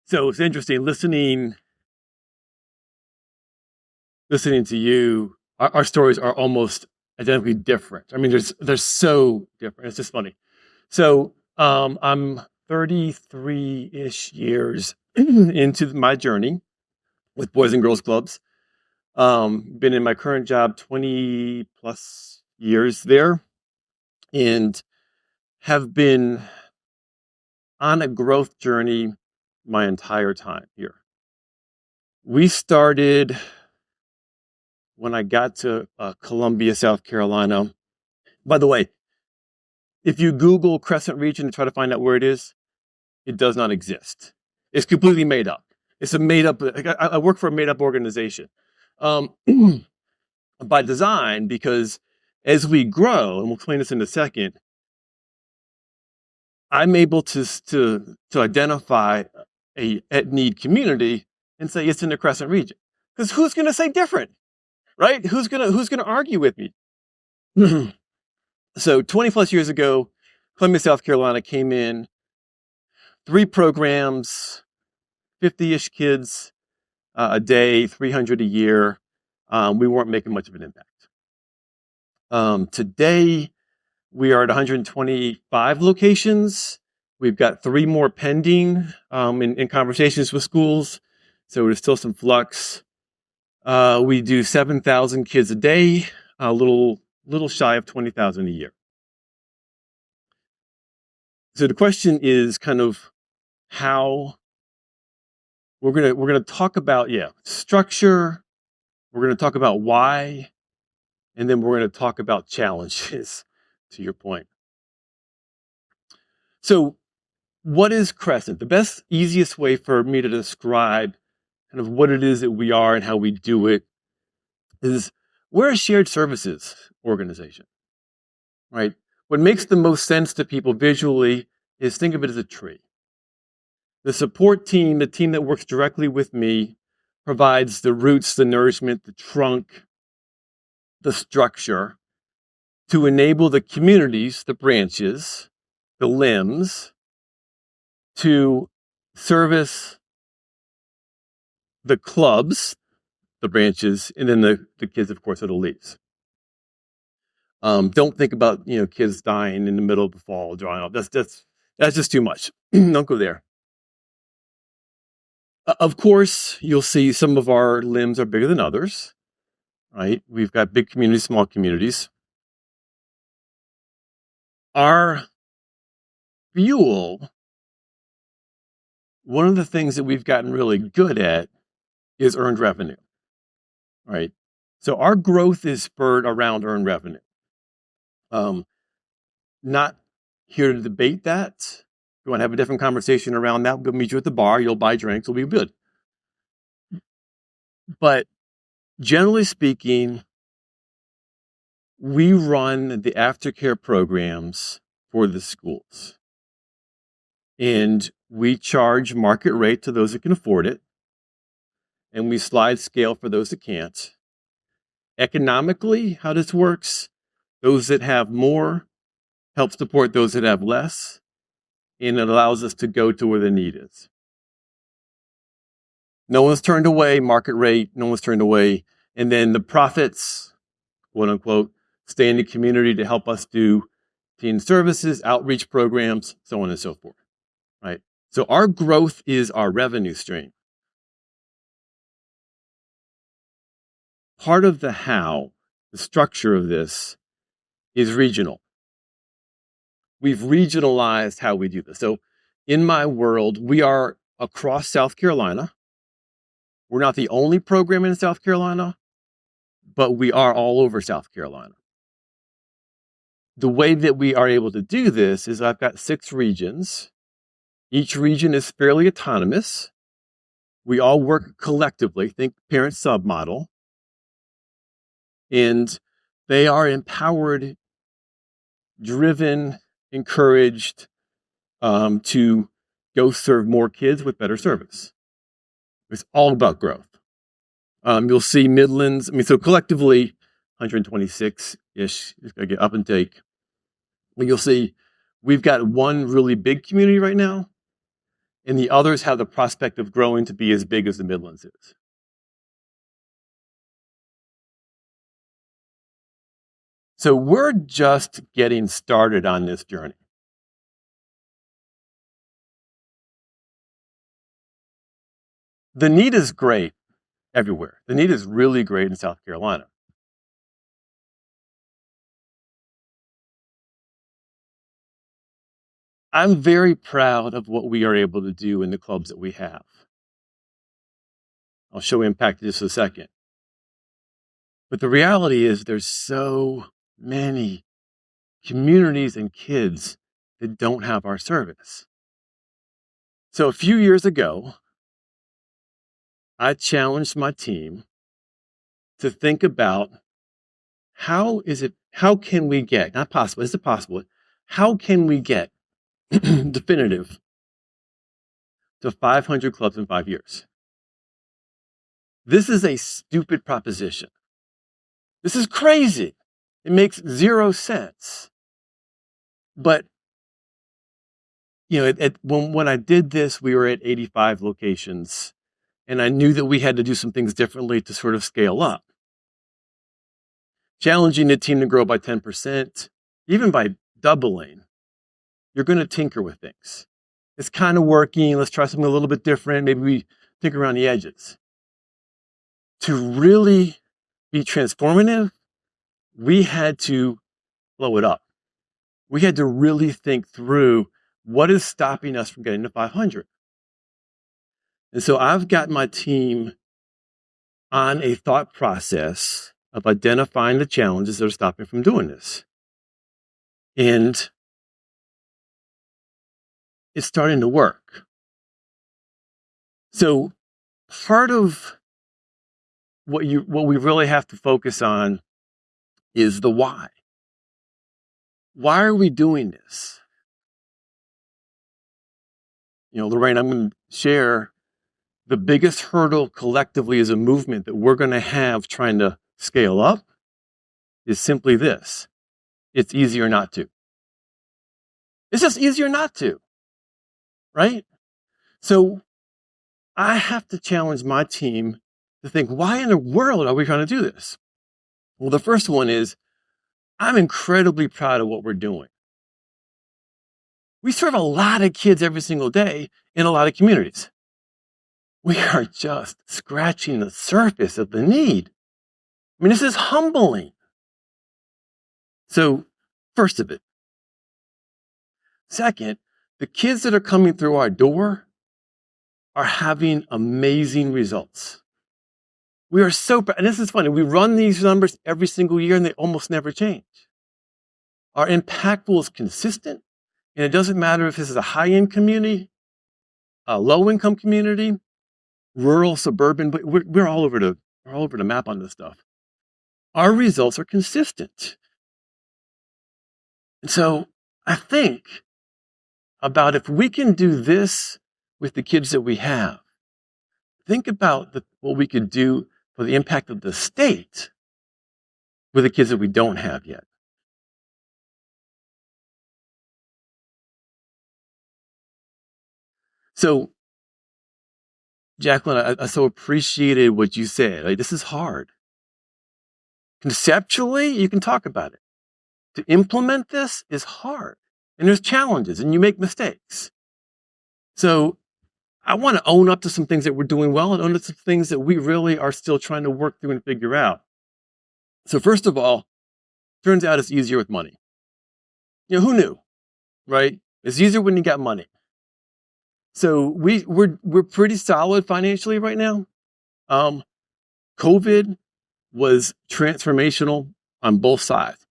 So it's interesting listening to you. Our stories are almost identically different. I mean, they're so different. It's just funny. So I'm 33-ish years into my journey with Boys and Girls Clubs. Been in my current job 20 plus years there, and have been on a growth journey my entire time here. We started when I got to Columbia, South Carolina. By the way, if you Google Crescent Region and try to find out where it is, it does not exist. It's completely made up. It's a made up, I work for a made up organization by design, because as we grow, and we'll explain this in a second, I'm able to identify a at-need community and say it's in the Crescent Region. Because who's going to say different, right? Who's gonna argue with me? So 20 plus years ago, Columbia, South Carolina came in, 3 programs, 50-ish kids a day, 300 a year. We weren't making much of an impact. Today, we are at 125 locations. We've got 3 more pending in conversations with schools. So there's still some flux. We do 7,000 kids a day, a little shy of 20,000 a year. So the question is kind of how we're gonna talk about structure. We're gonna talk about why, and then we're gonna talk about challenges. To your point. So, what is Crescent? The best, easiest way for me to describe kind of what it is that we are and how we do it is we're a shared services organization, right? What makes the most sense to people visually is think of it as a tree. The support team, the team that works directly with me, provides the roots, the nourishment, the trunk, the structure to enable the communities, the branches, the limbs, to service the clubs, the branches, and then the kids, of course, are the leaves. Don't think about kids dying in the middle of the fall, drying off. That's just too much. Don't go there. Of course, you'll see some of our limbs are bigger than others, right? We've got big communities, small communities. Our fuel, one of the things that we've gotten really good at is earned revenue, right? So our growth is spurred around earned revenue. Not here to debate that. If you want to have a different conversation around that, we'll meet you at the bar, you'll buy drinks, we'll be good. But generally speaking, we run the aftercare programs for the schools. And we charge market rate to those that can afford it. And we slide scale for those that can't. Economically, how this works, those that have more help support those that have less. And it allows us to go to where the need is. No one's turned away, market rate, no one's turned away. And then the profits, quote unquote, stay in the community to help us do teen services, outreach programs, so on and so forth, right? So our growth is our revenue stream. Part of the how, the structure of this, is regional. We've regionalized how we do this. So in my world, we are across South Carolina. We're not the only program in South Carolina, but we are all over South Carolina. The way that we are able to do this is I've got 6 regions. Each region is fairly autonomous. We all work collectively, think parent-sub model. And they are empowered, driven, encouraged to go serve more kids with better service. It's all about growth. You'll see Midlands, so collectively, 126-ish, I get up and take. You'll see we've got one really big community right now, and the others have the prospect of growing to be as big as the Midlands is. So we're just getting started on this journey. The need is great everywhere. The need is really great in South Carolina. I'm very proud of what we are able to do in the clubs that we have. I'll show impact in just a second. But the reality is there's so many communities and kids that don't have our service. So a few years ago, I challenged my team to think about how can we get, not possible, is it possible? How can we get definitive to 500 clubs in 5 years? This is a stupid proposition. This is crazy. It makes zero sense. But when I did this, we were at 85 locations, and I knew that we had to do some things differently to sort of scale up. Challenging the team to grow by 10%, even by doubling, you're going to tinker with things. It's kind of working. Let's try something a little bit different. Maybe we tinker around the edges. To really be transformative, we had to blow it up. We had to really think through what is stopping us from getting to 500. And so I've got my team on a thought process of identifying the challenges that are stopping from doing this. And it's starting to work. So part of what we really have to focus on is the why. Why are we doing this? Lorraine, I'm going to share the biggest hurdle collectively as a movement that we're going to have trying to scale up is simply this. It's easier not to. It's just easier not to, right? So I have to challenge my team to think, why in the world are we trying to do this? Well, the first one is, I'm incredibly proud of what we're doing. We serve a lot of kids every single day in a lot of communities. We are just scratching the surface of the need. I mean, this is humbling. So, first of it. Second, the kids that are coming through our door are having amazing results. We are so proud, and this is funny, we run these numbers every single year and they almost never change. Our impact pool is consistent, and it doesn't matter if this is a high-end community, a low-income community, rural, suburban, but we're all over the map on this stuff. Our results are consistent. And so I think about if we can do this with the kids that we have, think about what we could do for the impact of the state with the kids that we don't have yet. So, Jacqueline, I so appreciated what you said. Like, this is hard. Conceptually, you can talk about it. To implement this is hard. And there's challenges, and you make mistakes. So I want to own up to some things that we're doing well and own up to some things that we really are still trying to work through and figure out. So first of all, turns out it's easier with money. Who knew, right? It's easier when you got money. So we're pretty solid financially right now. COVID was transformational on both sides.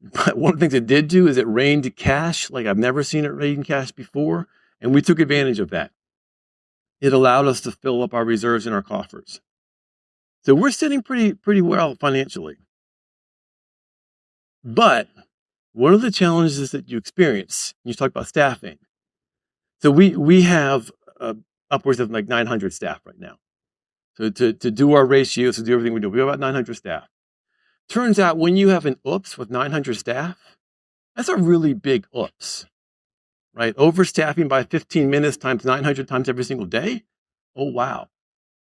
But one of the things it did do is it rained cash like I've never seen it rain cash before, and we took advantage of that. It allowed us to fill up our reserves in our coffers. So we're sitting pretty well financially. But one of the challenges that you experience, you talk about staffing. So we have upwards of like 900 staff right now. So to do our ratios, to do everything we do, we have about 900 staff. Turns out when you have an oops with 900 staff, that's a really big oops, right? Overstaffing by 15 minutes times 900 times every single day. Oh, wow.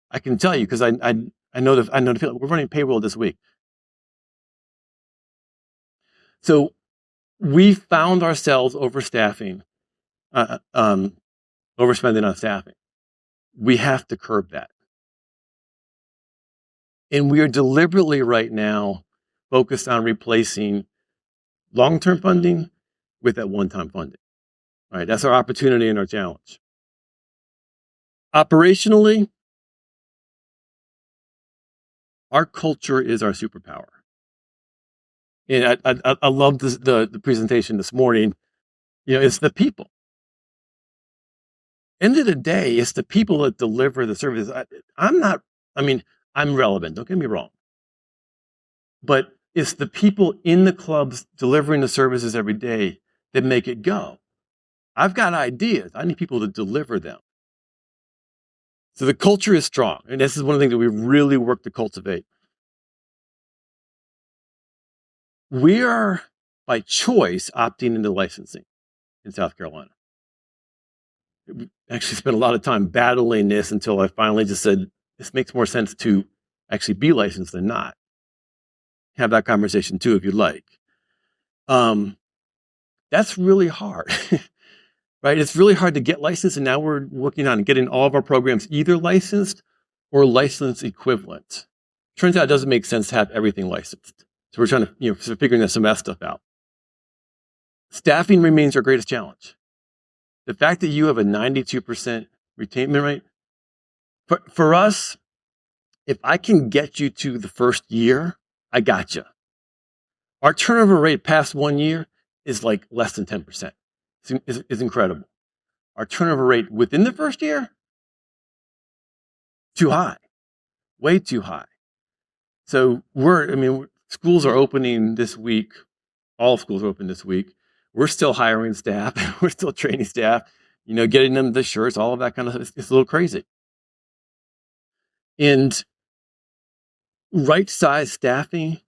I can tell you because I know the feeling. We're running payroll this week. So we found ourselves overstaffing, overspending on staffing. We have to curb that. And we are deliberately right now focused on replacing long-term funding with that one-time funding. All right, that's our opportunity and our challenge. Operationally, our culture is our superpower. And I love the presentation this morning. It's the people. End of the day, it's the people that deliver the services. I'm relevant, don't get me wrong. But it's the people in the clubs delivering the services every day that make it go. I've got ideas. I need people to deliver them. So the culture is strong. And this is one of the things that we really work to cultivate. We are, by choice, opting into licensing in South Carolina. We actually spent a lot of time battling this until I finally just said, this makes more sense to actually be licensed than not. Have that conversation too, if you'd like. That's really hard, right? It's really hard to get licensed, and now we're working on getting all of our programs either licensed or license equivalent. Turns out it doesn't make sense to have everything licensed. So we're trying to, figuring some of that stuff out. Staffing remains our greatest challenge. The fact that you have a 92% retainment rate, for us, if I can get you to the first year, I got you. Our turnover rate past 1 year is like less than 10%. It's incredible. Our turnover rate within the first year, too high, way too high. So schools are opening this week. All schools are open this week. We're still hiring staff. We're still training staff, getting them the shirts, all of that kind of stuff. It's a little crazy. And right-sized staffing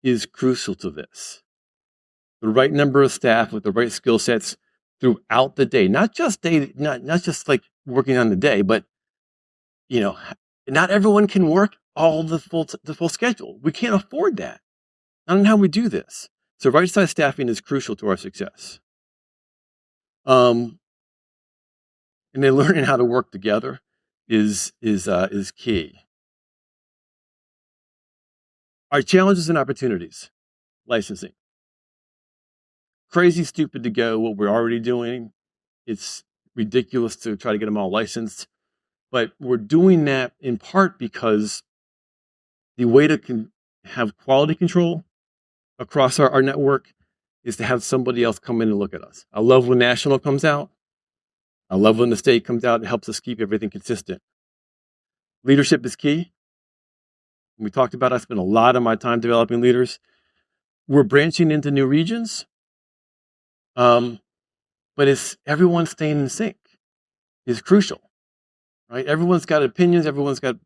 is crucial to this. The right number of staff with the right skill sets throughout the day, not just like working on the day, but not everyone can work all the full schedule. We can't afford that. I don't know how we do this. So right-sized staffing is crucial to our success. And then learning how to work together is key. Our challenges and opportunities, licensing. Crazy stupid to go what we're already doing. It's ridiculous to try to get them all licensed. But we're doing that in part because the way to have quality control across our network is to have somebody else come in and look at us. I love when national comes out. I love when the state comes out. It helps us keep everything consistent. Leadership is key. We talked about, I spent a lot of my time developing leaders. We're branching into new regions. But it's everyone staying in sync is crucial, right? Everyone's got opinions. Everyone's got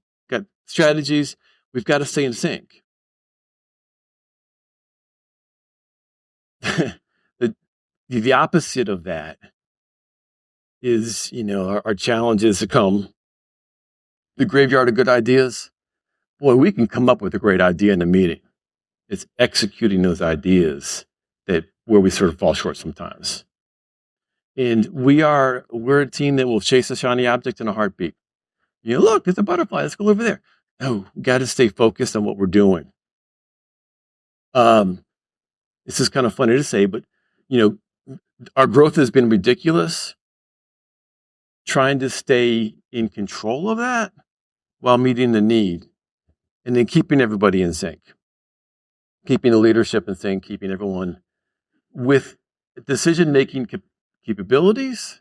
strategies. We've got to stay in sync. The opposite of that is, our challenge is to come the graveyard of good ideas. Boy, we can come up with a great idea in a meeting. It's executing those ideas where we sort of fall short sometimes. And we're a team that will chase a shiny object in a heartbeat. Look, there's a butterfly. Let's go over there. No, we got to stay focused on what we're doing. This is kind of funny to say, but our growth has been ridiculous. Trying to stay in control of that while meeting the need, and then keeping everybody in sync, keeping the leadership in sync, keeping everyone with decision-making capabilities,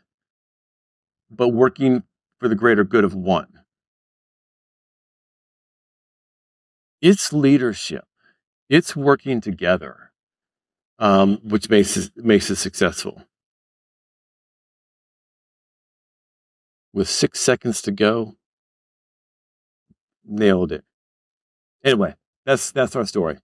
but working for the greater good of one. It's leadership. It's working together, which makes it successful. With 6 seconds to go, nailed it. Anyway, that's our story.